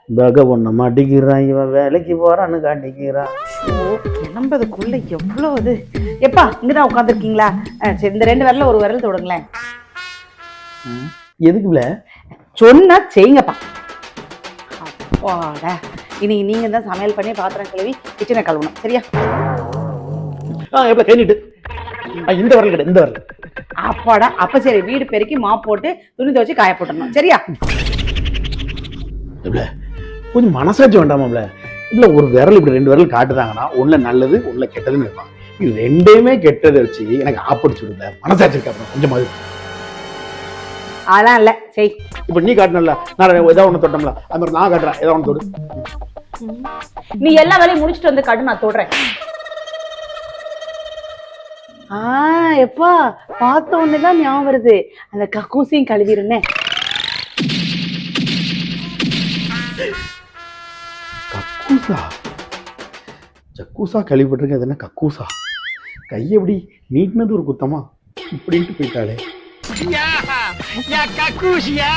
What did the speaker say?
ஒண்ணு மாட்டிக்கிறான், இவன் வேலைக்கு போறான்னு காட்டிக்கிறான். கிளம்பதுக்குள்ள எவ்வளோ இது. எப்பா இங்கதான் உட்காந்துருக்கீங்களா? சரி, இந்த 2 விரல்ல ஒரு விரல் தொடுங்களேன். எதுக்குல சொன்னா செய்யுங்கப்பா. அப்பாடா, இனி நீங்க தான் சமையல் பண்ணி பாத்திரம் கழுவி கிச்சனை கழுவணும், சரியா? எப்ப கேட்டு இந்த வரல கிடையாது, இந்த வரல. அப்பாடா, அப்ப சரி, வீடு பெருக்கி மாப் போட்டு துணி துவச்சு காய போட்டுடணும், சரியா? கொஞ்சம் மனசாட்சி வேண்டாமாப்ல. இல்ல ஒரு விரல் இப்படி 2 விரல் காட்டுதாங்கன்னா ஒண்ணு நல்லது ஒண்ணு கெட்டதுன்னு இருப்பான். இது 2மே கெட்டதை வச்சு எனக்கு ஆப்படிச்சு விடுல. மனசாட்சி இருக்கு அப்புறம் கொஞ்சம் அது. அதெல்லாம் இல்ல, சரி. இப்ப நீ காட்டணும்ல, நான் ஏதாவது ஒண்ணு தொட்டோம்ல, அது மாதிரி நான் காட்டுறேன், ஏதாவது ஒண்ணு தொடு. நீ எல்லா வேலையும் முடிச்சுட்டு வந்து காட்டு, நான் தொடுறேன். எப்பா பார்த்த உடனேதான் ஞாபகம் வருது, அந்த கக்கூசையும் கழுவிருந்தேன். கக்கூசா ஜக்கூசா கழிவுபட்டிருக்கேன். அது என்ன கக்கூசா? கையை எப்படி நீட்டினது ஒரு குத்தமா இப்படின்ட்டு போயிட்டாளே. கக்கூசியா